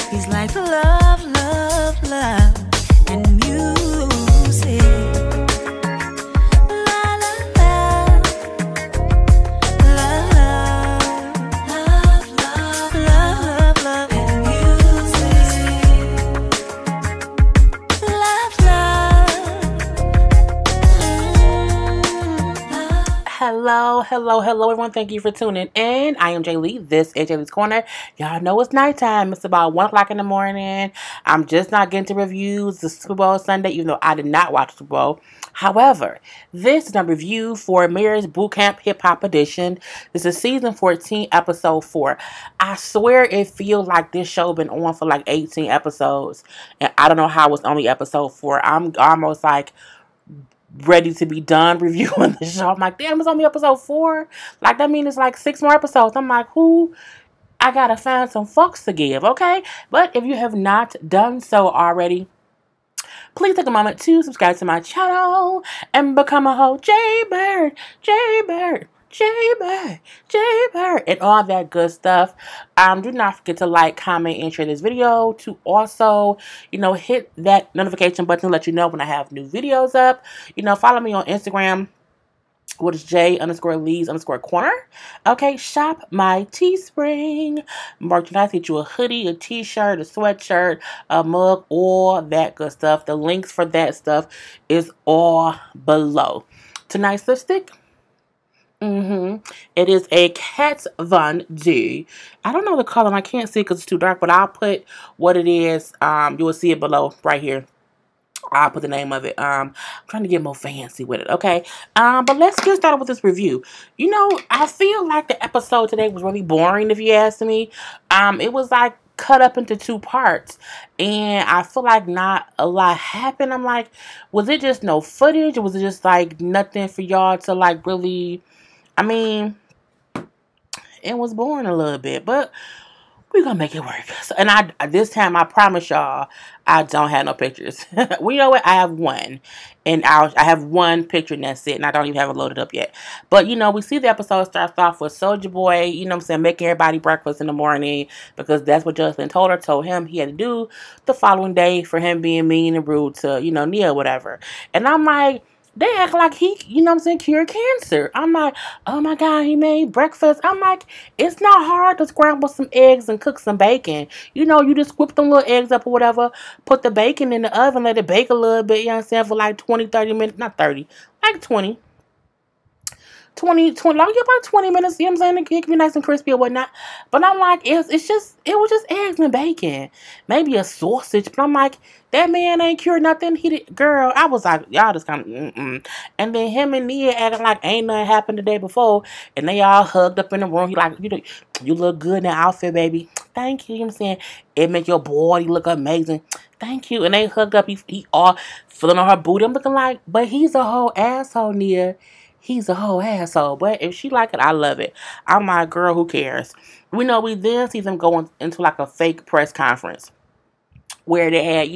He's like love, love, love, and music. La la la, love, love, love, love, love, and music. Love, love. Hello, everyone. Thank you for tuning in. I am Jay Lee. This is Jay Lee's Corner. Y'all know it's nighttime. It's about 1 o'clock in the morning. I'm just not getting to reviews the Super Bowl Sunday, even though I did not watch the Super Bowl. However, this is a review for Mayor's Boot Camp Hip Hop Edition. This is season 14, episode 4. I swear it feels like this show been on for like 18 episodes, and I don't know how it's only episode 4. I'm almost like ready to be done reviewing the show. I'm like, damn, it's only episode 4. Like, that means it's like 6 more episodes. I'm like, who? I gotta find some fucks to give, okay? But if you have not done so already, please take a moment to subscribe to my channel and become a whole Jaybird, Jaybird, Jaybird, Jaybird, and all that good stuff. Do not forget to like, comment, and share this video. To also, hit that notification button to let you know when I have new videos up. Follow me on Instagram, what is J_Lees_corner. Okay, shop my Teespring merchandise. Get you a hoodie, a t-shirt, a sweatshirt, a mug, all that good stuff. The links for that stuff is all below. Tonight's lipstick, it is a Kat Von D. I don't know the color, and I can't see because it's too dark, but I'll put what it is. You will see it below right here. I'll put the name of it. I'm trying to get more fancy with it, okay? But let's get started with this review. I feel like the episode today was really boring, if you ask me. It was like cut up into 2 parts, and I feel like not a lot happened. I'm like, was it just no footage, or was it just like nothing for y'all to like really? I mean, it was boring a little bit, but we're gonna make it work. So, and this time, I promise y'all, I don't have no pictures. Well, you know what? I have one. And I have one picture, and that's it. And I don't even have it loaded up yet. But, we see the episode starts off with Soulja Boy, making everybody breakfast in the morning. Because that's what Justin told him he had to do the following day for him being mean and rude to, Nia or whatever. And I'm like, they act like he, cured cancer. I'm like, oh my God, he made breakfast. I'm like, it's not hard to scramble some eggs and cook some bacon. You just whip them little eggs up or whatever, put the bacon in the oven, let it bake a little bit, for like 20, 30 minutes, not 30, like 20, like about 20 minutes, it can be nice and crispy or whatnot. But I'm like, it was just eggs and bacon, maybe a sausage. But I'm like, that man ain't cured nothing. Girl, I was like, y'all just kind of, And then him and Nia acting like ain't nothing happened the day before, and they all hugged up in the room. He like, you look good in that outfit, baby. Thank you. It make your body look amazing. Thank you. And they hugged up. He all feeling on her booty. I'm looking like, but he's a whole asshole, Nia. He's a whole asshole. But if she like it, I love it. I'm like, girl, who cares? We then see them going into like a fake press conference where they had,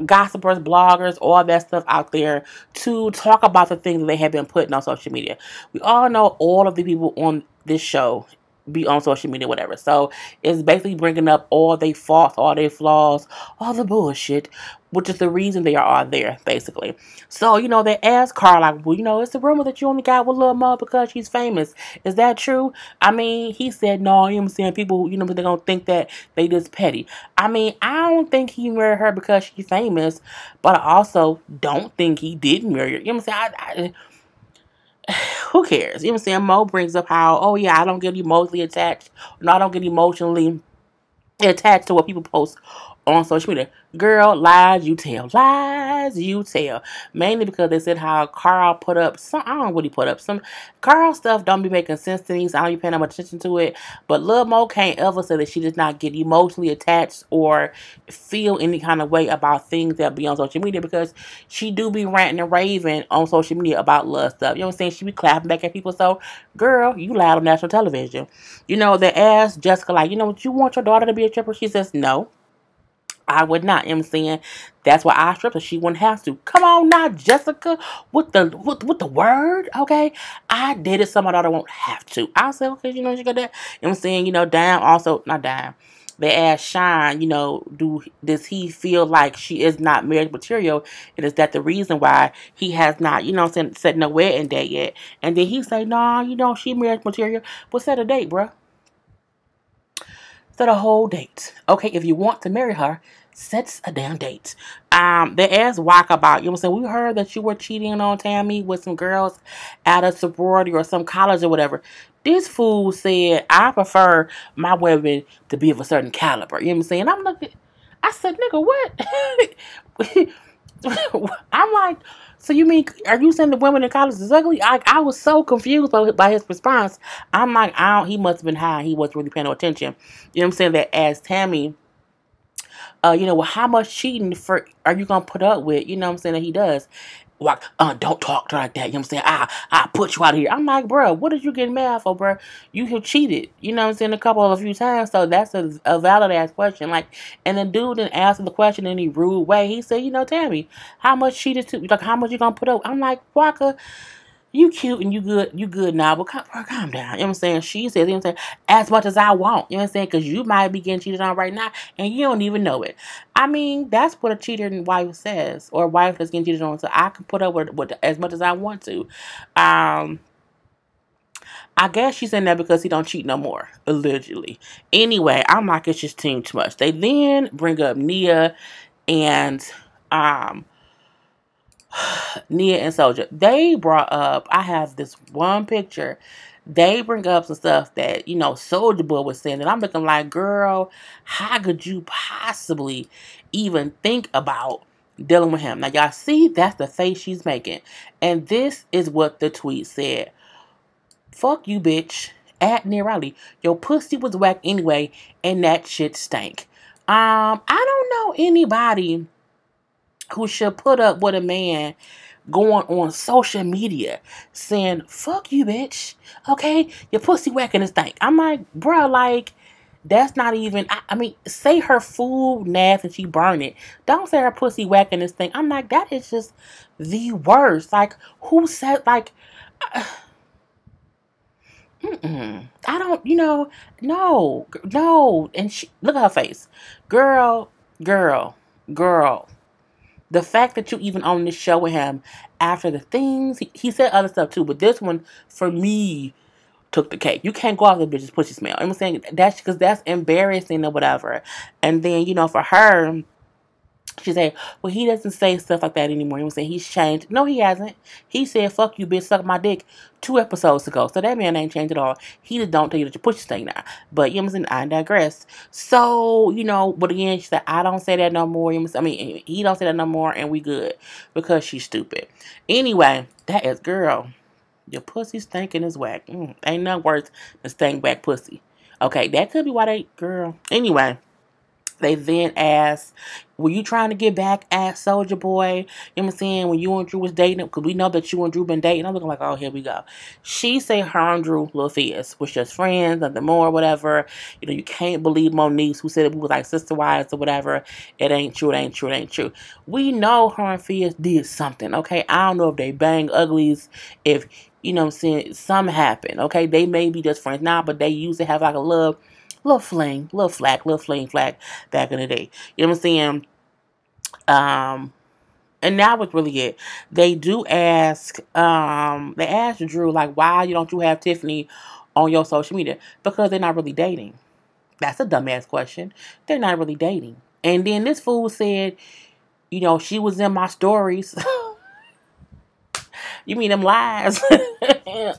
gossipers, bloggers, all that stuff out there to talk about the things that they have been putting on social media. We all know all of the people on this show be on social media, whatever. So it's basically bringing up all their faults, all their flaws, all the bullshit, which is the reason they are all there, basically. So, they asked Karla, like, well, it's the rumor that you only got with Lil Mo because she's famous. Is that true? I mean, he said, no, people, they're going to think that they just petty. I mean, I don't think he married her because she's famous, but I also don't think he did marry her. Who cares? Mo brings up how, oh yeah, I don't get emotionally attached. No, I don't get emotionally attached to what people post on social media. Girl, lies you tell. Lies you tell. Mainly because they said how Carl put up some, I don't know what he put up. Some Carl stuff don't be making sense to me, so I don't be paying that much attention to it. But Lil Mo can't ever say that she does not get emotionally attached or feel any kind of way about things that be on social media, because she do be ranting and raving on social media about love stuff. You know what I'm saying? She be clapping back at people. So, girl, you lied on national television. They asked Jessica, like, would you want your daughter to be a stripper? She says no. I would not. You know what I'm saying? That's why I stripped her. She wouldn't have to. Come on now, Jessica, with the word, okay? I did it so my daughter won't have to. I said, okay, she got that. You know what I'm saying? Down also, not down. they asked Shine, does he feel like she is not marriage material? And is that the reason why he has not, set no wedding date yet? And then he say, no, she marriage material. Well, set a date, bruh. Set a whole date. Okay, if you want to marry her, set a damn date. They asked Wack about, we heard that you were cheating on Tammy with some girls at a sorority or some college or whatever. This fool said, I prefer my women to be of a certain caliber. You know what I'm saying? I'm looking, I said, nigga, what? I'm like, so you mean, are you saying the women in college is ugly? I was so confused by his response. I'm like, he must have been high. He wasn't really paying no attention. You know what I'm saying? That as Tammy, well, how much cheating are you gonna put up with? You know what I'm saying, that he does. Like, don't talk to her like that. You know what I'm saying? I put you out of here. I'm like, bro, what are you getting mad for, bro? You have cheated. You know what I'm saying? A few times. So that's a valid ass question. Like, and the dude didn't answer the question in any rude way. He said, Tammy, how much cheated to, like, how much you gonna put up? I'm like, Walker, you cute and you good now, but calm down. You know what I'm saying? She says, as much as I want. You know what I'm saying? Because you might be getting cheated on right now and you don't even know it. I mean, that's what a cheater wife says, or a wife that's getting cheated on. So I can put up with as much as I want to. I guess she's in there because he don't cheat no more, allegedly. Anyway, I'm like, it's just too much. They then bring up Nia and Soldier. They brought up, I have this one picture. They bring up some stuff that, Soldier Boy was saying. And I'm looking like, girl, how could you possibly even think about dealing with him? Now, y'all see, that's the face she's making. And this is what the tweet said. Fuck you, bitch. At Nia Riley. Your pussy was whack anyway, and that shit stank. I don't know anybody who should put up with a man going on social media saying, fuck you, bitch. Okay? Your pussy whacking this thing. I'm like, bro, like, that's not even, I mean, say her food nasty and she burn it. Don't say her pussy whacking this thing. I'm like, that is just the worst. Like, who said, like, I don't, no. And she, look at her face. Girl. The fact that you even on this show with him after the things, he said other stuff too, but this one, for me, took the cake. You can't go off the bitch's pussy smell. I'm saying that's because that's embarrassing or whatever. And then, for her, she said, well, he doesn't say stuff like that anymore. You know what I'm saying? He's changed. No, he hasn't. He said, fuck you, bitch, suck my dick 2 episodes ago. So that man ain't changed at all. He just don't tell you that your pussy stink now. But, you know what I'm saying? I digress. So, but again, she said, I don't say that no more. You know what I'm saying? I mean, he don't say that no more, and we good. Because she's stupid. Anyway, that is, girl, your pussy stinking is whack. Ain't nothing worse than stank whack pussy. Okay, that could be why they, girl. Anyway. They then asked, were you trying to get back at Soldier Boy? You know what I'm saying? When you and Drew was dating, because we know that you and Drew been dating. I'm looking like, oh, here we go. She say her and Drew, little fierce, was just friends, nothing more, whatever. You can't believe Monique, who said we was like sister wives or whatever. It ain't true. We know her and Fierce did something, okay? I don't know if they bang uglies, if, you know what I'm saying, something happened, okay? They may be just friends now, but they used to have like a little fling flack back in the day. You know what I'm saying? And that was really it. They do ask, they asked Drew, like, why don't you have Tiffany on your social media? Because they're not really dating. That's a dumbass question. They're not really dating. And then this fool said, she was in my stories. You mean them lies?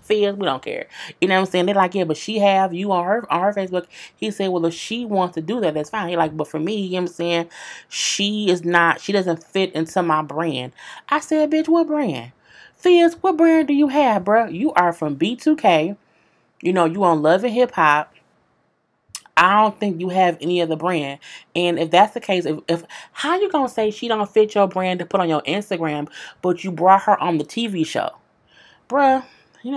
Fierce, we don't care. You know what I'm saying? They're like, yeah, but she have you on her Facebook. He said, well, if she wants to do that, that's fine. He like, but for me, you know what I'm saying? She doesn't fit into my brand. I said, bitch, what brand? Fierce, what brand do you have, bro? You are from B2K. You on Love and Hip Hop. I don't think you have any other brand. And if that's the case, if how you gonna say she don't fit your brand to put on your Instagram, but you brought her on the TV show? Bruh,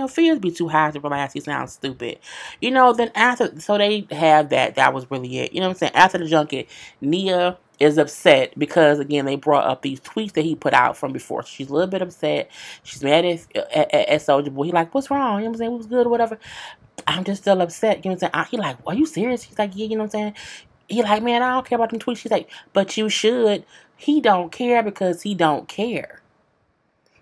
fears be too high to realize he sounds stupid. Then after, so they have that was really it. You know what I'm saying? After the junket, Nia is upset because, again, they brought up these tweets that he put out from before. She's a little bit upset. She's mad at Soulja Boy. He like, what's wrong? You know what I'm saying? It was good or whatever. I'm just still upset. You know what I'm saying? He like, are you serious? He's like, yeah, you know what I'm saying? He like, man, I don't care about them tweets. She's like, but you should. He don't care because he don't care.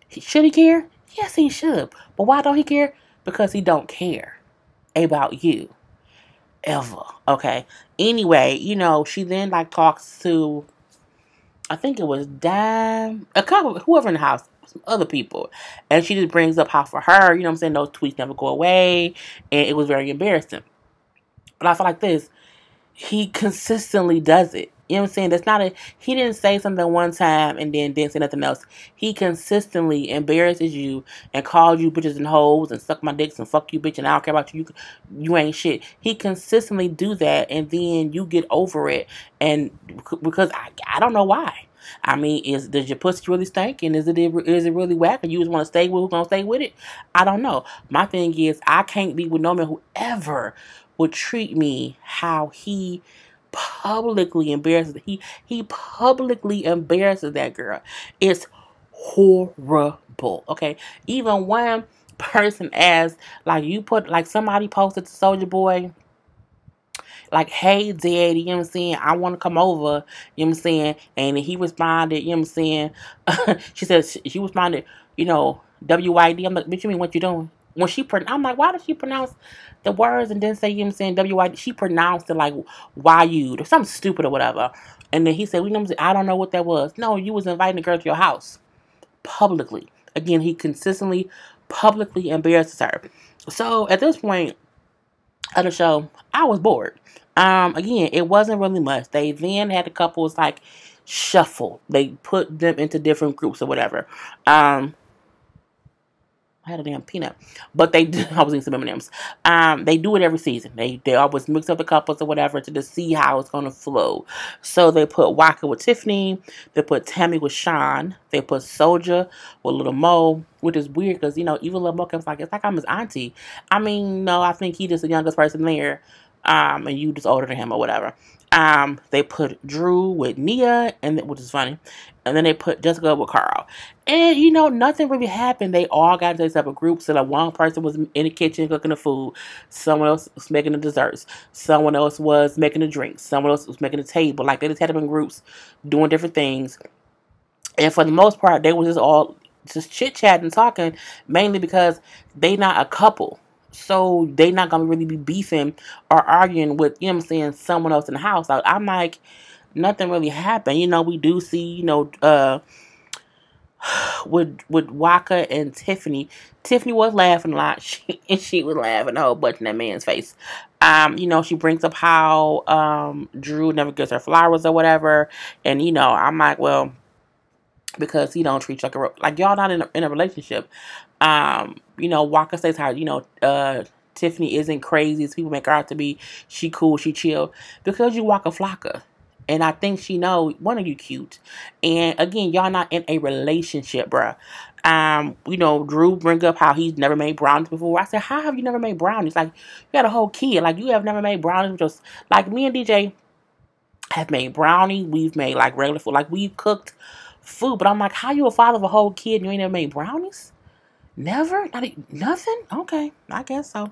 Should he care? Yes, he should. But why don't he care? Because he don't care about you. Ever. Okay. Anyway, she then like talks to, I think it was Dime, a couple, whoever in the house, some other people. And she just brings up how for her, those tweets never go away. And it was very embarrassing. But I feel like this. He consistently does it. You know what I'm saying? That's not he didn't say something one time and then didn't say nothing else. He consistently embarrasses you and calls you bitches and hoes and suck my dicks and fuck you bitch and I don't care about you. You ain't shit. He consistently do that and then you get over it and because I don't know why. I mean, does your pussy really stink and is it really whack and you just want to stay with who's gonna stay with it? I don't know. My thing is I can't be with no man who ever would treat me how he publicly embarrasses. He publicly embarrasses that girl. It's horrible. Okay, even one person asked, like somebody posted to Soldier Boy, like, hey daddy, you know what I'm saying, I want to come over, you know what I'm saying, and he responded, you know what I'm saying, she said, she responded, WYD. I'm like, bitch, you mean what you doing? When I'm like, why did she pronounce the words and then say, you know what I'm saying, WYD? She pronounced it like YU or something stupid or whatever. And then he said, I don't know what that was. No, you was inviting the girl to your house publicly. Again, he consistently publicly embarrasses her. So at this point of the show, I was bored. Again, it wasn't really much. They then had the couples like shuffle. They put them into different groups or whatever. I had a damn peanut. But I was eating some M&Ms. They do it every season. They always mix up the couples or whatever to just see how it's going to flow. So they put Waka with Tiffany. They put Tammy with Sean. They put Soldier with Little Mo, which is weird because, even Little Mo comes like, it's like I'm his auntie. I mean, no, I think he's just the youngest person there. And you just older than him or whatever. They put Drew with Nia, which is funny. And then they put Jessica with Carl. And, nothing really happened. They all got into a separate groups. So, like, one person was in the kitchen cooking the food. Someone else was making the desserts. Someone else was making the drinks. Someone else was making the table. Like, they just had them in groups doing different things. And for the most part, they were just all just chit-chatting, talking, mainly because they not a couple. So they not going to really be beefing or arguing with, someone else in the house. I'm like, nothing really happened. We do see, with Waka and Tiffany. Tiffany was laughing a lot. She was laughing a whole bunch in that man's face. She brings up how Drew never gives her flowers or whatever. And, I'm like, well, because he don't treat you like y'all not in a relationship. Waka says how, Tiffany isn't crazy as people make her out to be. She cool, she chill. Because you Waka Flocka. And I think she know one of you cute. And again, y'all not in a relationship, bruh. Drew bring up how he's never made brownies before. I said, how have you never made brownies? Like, you got a whole kid. Like, you have never made brownies. Just like me and DJ have made brownies. We've made like regular food. Like, we've cooked food. But I'm like, how you a father of a whole kid and you ain't never made brownies? Never? Nothing? Okay, I guess so.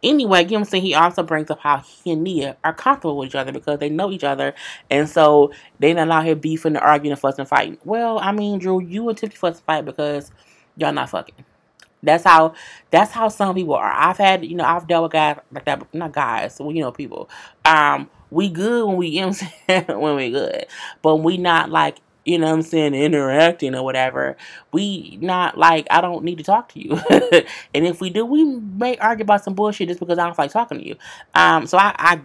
Anyway, you know what I'm saying? He also brings up how he and Nia are comfortable with each other because they know each other. And so they don't allow him beefing and arguing and fussing and fighting. Well, I mean, Drew, you and Tiffany fuss and fight because y'all not fucking. That's how some people are. I've dealt with guys like that, not guys, so people. We good when we, when we good. But we not like, interacting or whatever. We not like, I don't need to talk to you. And if we do, we may argue about some bullshit just because I don't feel like talking to you. So I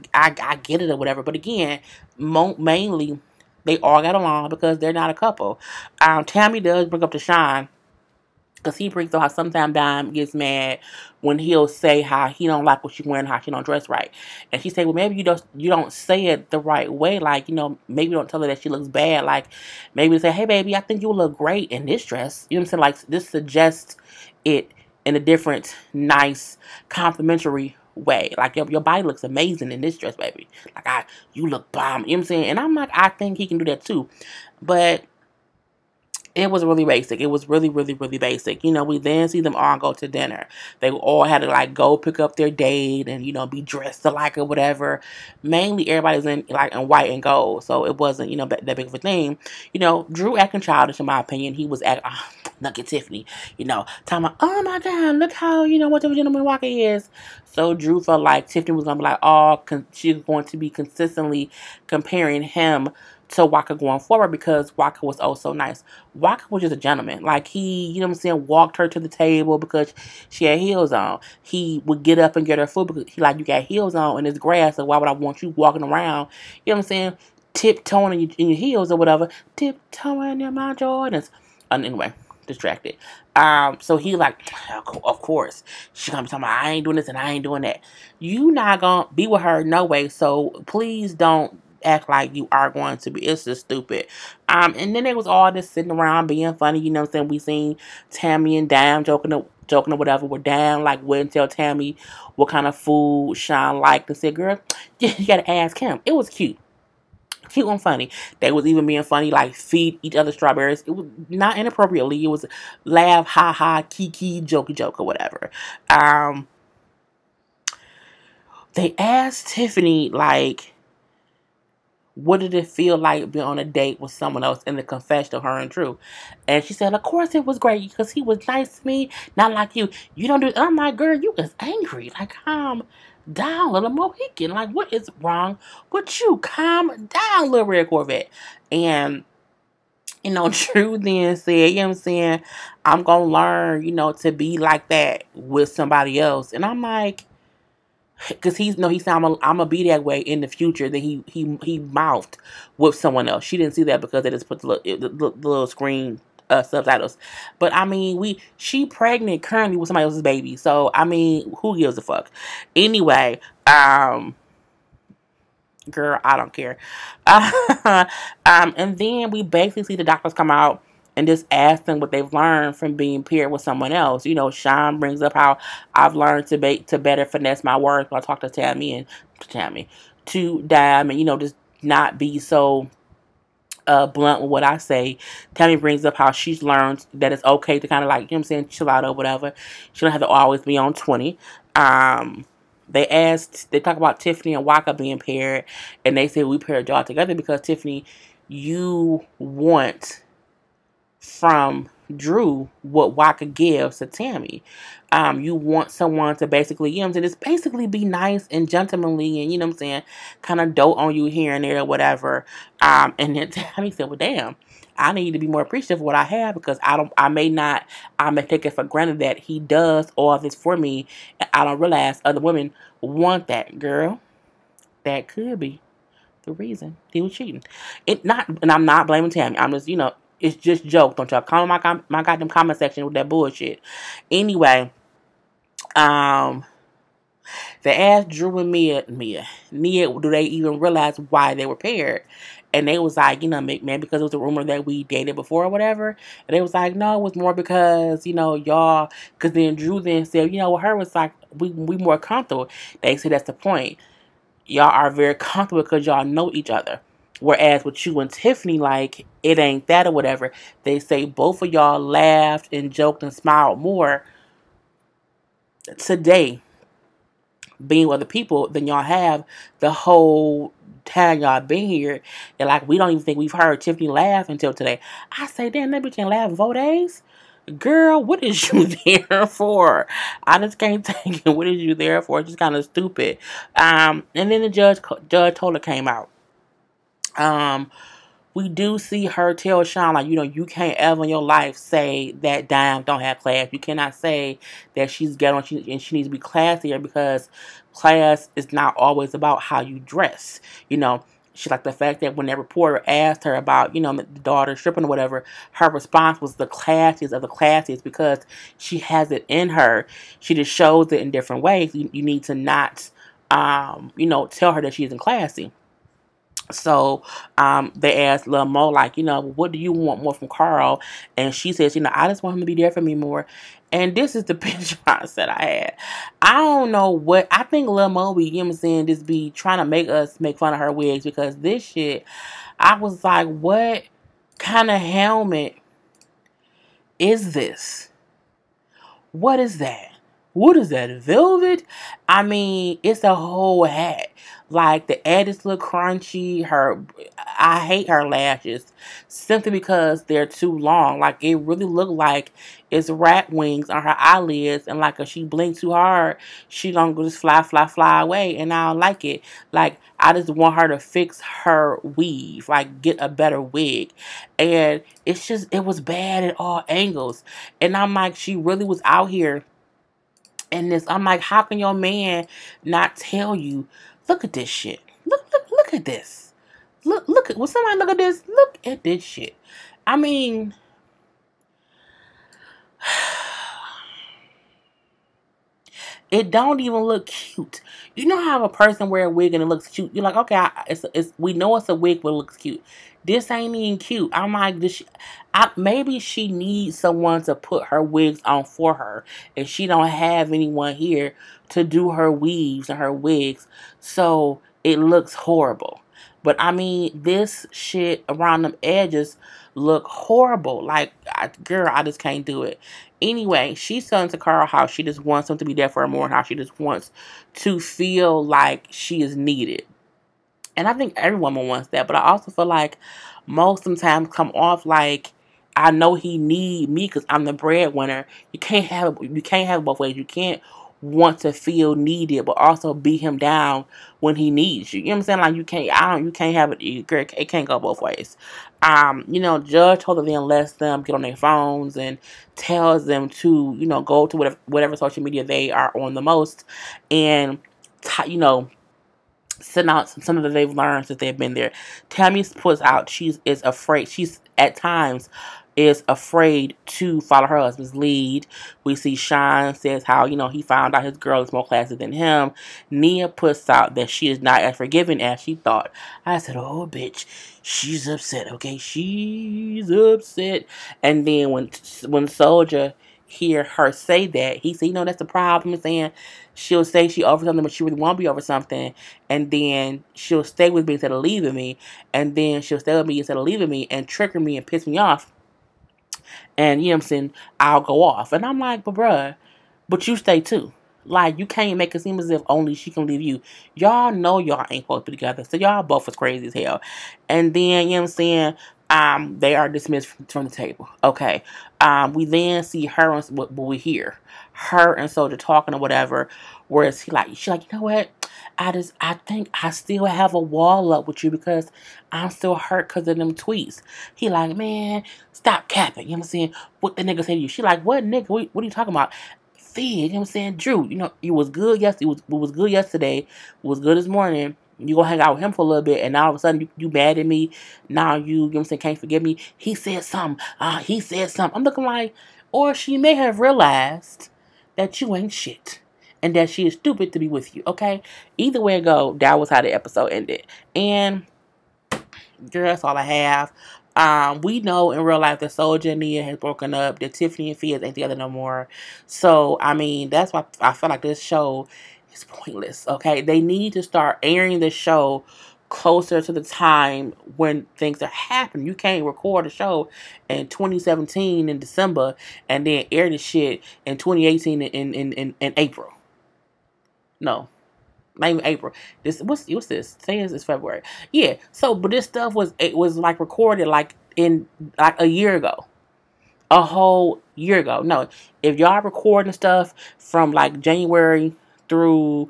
get it or whatever. But again, mainly, they all got along because they're not a couple. Tammy does bring up to Sean. Because he brings up how sometimes Dime gets mad when he'll say how he don't like what she's wearing, how she don't dress right. And she say, well, maybe you don't say it the right way. Like, maybe you don't tell her that she looks bad. Like, maybe say, hey, baby, I think you look great in this dress. You know what I'm saying? Like, this suggests it in a different, nice, complimentary way. Like, your body looks amazing in this dress, baby. Like, you look bomb. You know what I'm saying? And I'm like, I think he can do that too. But It was really basic. It was really, really, really basic. You know, we then see them all go to dinner. They all had to like go pick up their date and, you know, be dressed alike or whatever. Mainly everybody was in white and gold. So it wasn't, you know, that big of a thing. You know, Drew acting childish in my opinion. He was acting, look at Tiffany, you know, talking about, oh my God, look how, you know, what the gentleman Walker is. So Drew felt like Tiffany was going to be like, she was going to be consistently comparing him to Waka going forward because Waka was oh so nice. Waka was just a gentleman. Like he, you know what I'm saying, walked her to the table because she had heels on. He would get up and get her food because he like, you got heels on and it's grass, so why would I want you walking around, you know what I'm saying, tiptoeing in your heels or whatever, tiptoeing in my Jordans. Anyway, distracted. So he like, of course, she gonna be talking about, I ain't doing this and I ain't doing that. You not gonna be with her no way, so please don't act like you are going to be. It's just stupid. And then it was all just sitting around being funny, you know what I'm saying? We seen Tammy and Dam joking or whatever. Where Dam like wouldn't tell Tammy what kind of food Sean liked and said, girl, you gotta ask him. It was cute. Cute and funny. They was even being funny, like feed each other strawberries. It was not inappropriately. It was laugh, ha ha, kiki, jokey joke or whatever. They asked Tiffany like, what did it feel like being on a date with someone else in the confession of her and Drew? And she said, of course it was great because he was nice to me, not like you. You don't do it. I'm like, girl, you was angry. Like, calm down, little Mohican. Like, what is wrong with you? Calm down, little Red Corvette. And, you know, Drew then said, you know what I'm saying, I'm going to learn, you know, to be like that with somebody else. And I'm like, because he said I'm gonna be that way in the future. That he mouthed with someone else. She didn't see that because they just put the little screen subtitles. But I mean, she pregnant currently with somebody else's baby. So I mean, who gives a fuck? Anyway, girl, I don't care. And then we basically see the doctors come out and just ask them what they've learned from being paired with someone else. You know, Sean brings up how I've learned to better finesse my words when I talk to Tammy to Dime, and, you know, just not be so blunt with what I say. Tammy brings up how she's learned that it's okay to kind of like, you know what I'm saying, chill out or whatever. She don't have to always be on 20. They talk about Tiffany and Waka being paired, and they say we paired y'all together because Tiffany, you want from Drew what Waka gives to Tammy. You want someone to basically, you know what I'm saying, just basically be nice and gentlemanly and, you know what I'm saying, kind of dote on you here and there or whatever. And then Tammy said, well, damn, I need to be more appreciative of what I have because I may take it for granted that he does all this for me, and I don't realize other women want that. Girl, that could be the reason he was cheating. And I'm not blaming Tammy. I'm just, you know, it's just joke. Don't y'all come in my goddamn comment section with that bullshit. Anyway, they asked Drew and Nia, do they even realize why they were paired? And they was like, you know, maybe because it was a rumor that we dated before or whatever. And they was like, no, it was more because, you know, y'all, because then Drew then said, you know, with her was like, we more comfortable. They said that's the point. Y'all are very comfortable because y'all know each other. Whereas with you and Tiffany, like, it ain't that or whatever. They say both of y'all laughed and joked and smiled more today being with other people than y'all have the whole time y'all been here. And, like, we don't even think we've heard Tiffany laugh until today. I say, damn, that bitch can laugh in 4 days? Girl, what is you there for? I just can't take it. What is you there for? It's just kind of stupid. And then the Judge Tola came out. We do see her tell Sean, like, you know, you can't ever in your life say that Dime don't have class. You cannot say that she's ghetto and she needs to be classier because class is not always about how you dress. You know, she like the fact that when that reporter asked her about, you know, the daughter stripping or whatever, her response was the classiest of the classiest because she has it in her. She just shows it in different ways. You need to not, you know, tell her that she isn't classy. So, they asked Lil Mo, like, you know, what do you want more from Carl? And she says, you know, I just want him to be there for me more. And this is the picture I said I had. I don't know what, I think Lil Mo be, you know what I'm saying, just be trying to make us make fun of her wigs because this shit, I was like, what kind of helmet is this? What is that? What is that? Velvet? I mean, it's a whole hat. Like the edges look crunchy. I hate her lashes simply because they're too long. Like it really look like it's rat wings on her eyelids, and like if she blinks too hard, she gonna just fly away, and I don't like it. Like I just want her to fix her weave, like get a better wig, and it was bad at all angles, and I'm like, she really was out here. And this, I'm like, how can your man not tell you? Look at this shit. Look at this. Look at. Will somebody look at this? Look at this shit. I mean, it don't even look cute. You know how a person wear a wig and it looks cute? You're like, okay, we know it's a wig, but it looks cute. This ain't even cute. I'm like, maybe she needs someone to put her wigs on for her, and she don't have anyone here to do her weaves and her wigs, so it looks horrible. But I mean, this shit around them edges look horrible. Like, girl, I just can't do it. Anyway, she's telling to Carl how she just wants him to be there for her more, and how she just wants to feel like she is needed. And I think every woman wants that, but I also feel like most sometimes come off like, I know he need me because I'm the breadwinner. You can't have it both ways. You can't want to feel needed, but also beat him down when he needs you. You know what I'm saying? Like you can't have it. Girl, it can't go both ways. Judge told them to let them get on their phones and tells them to, go to whatever social media they are on the most, and send out some of that they've learned since they've been there. Tammy puts out she's afraid. She's at times is afraid to follow her husband's lead. We see Sean says how, he found out his girl is more classy than him. Nia puts out that she is not as forgiving as she thought. I said, oh, bitch, she's upset, okay? She's upset. And then when Soldier hear her say that, he said, that's the problem. He's saying she'll say she over something, but she really won't be over something. And then she'll stay with me instead of leaving me. And then she'll stay with me instead of leaving me and trigger me and piss me off. And, I'll go off. And I'm like, but bruh, but you stay too. Like, you can't make it seem as if only she can leave you. Y'all know y'all ain't supposed to be together. So y'all both as crazy as hell. And then, they are dismissed from the table. Okay. We then see her and what we hear. Her and Soldier talking or whatever. Whereas she's like, you know what? I think I still have a wall up with you because I'm still hurt because of them tweets. He like, man, stop capping. You know what I'm saying? What the nigga said to you? She like, what nigga? What are you talking about? Fig, you know what I'm saying? Drew, it was good yesterday. It was good yesterday. It was good this morning. You gonna hang out with him for a little bit, and now all of a sudden you mad at me. Now you know what I'm saying, can't forgive me. He said something. He said something. I'm looking like, or she may have realized that you ain't shit. And that she is stupid to be with you, okay? Either way it go, that was how the episode ended. And, girl, that's all I have. We know in real life that Soldier and Nia has broken up. That Tiffany and Fizz ain't together no more. So, I mean, that's why I feel like this show is pointless, okay? They need to start airing the show closer to the time when things are happening. You can't record a show in 2017 in December and then air the shit in 2018 in April. No, not even April. What's this? Say it's February. Yeah. So, but this stuff was like recorded like in like a year ago, a whole year ago. No, if y'all recording stuff from like January through,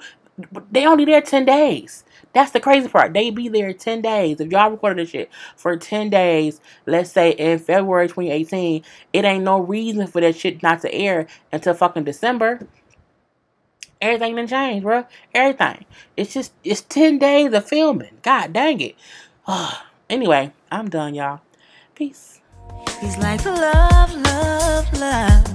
they only there 10 days. That's the crazy part. They be there 10 days. If y'all recorded this shit for 10 days, let's say in February 2018, it ain't no reason for that shit not to air until fucking December. Everything done changed, bro. Everything. It's 10 days of filming. God dang it. Anyway, I'm done, y'all. Peace. He's like love, love, love.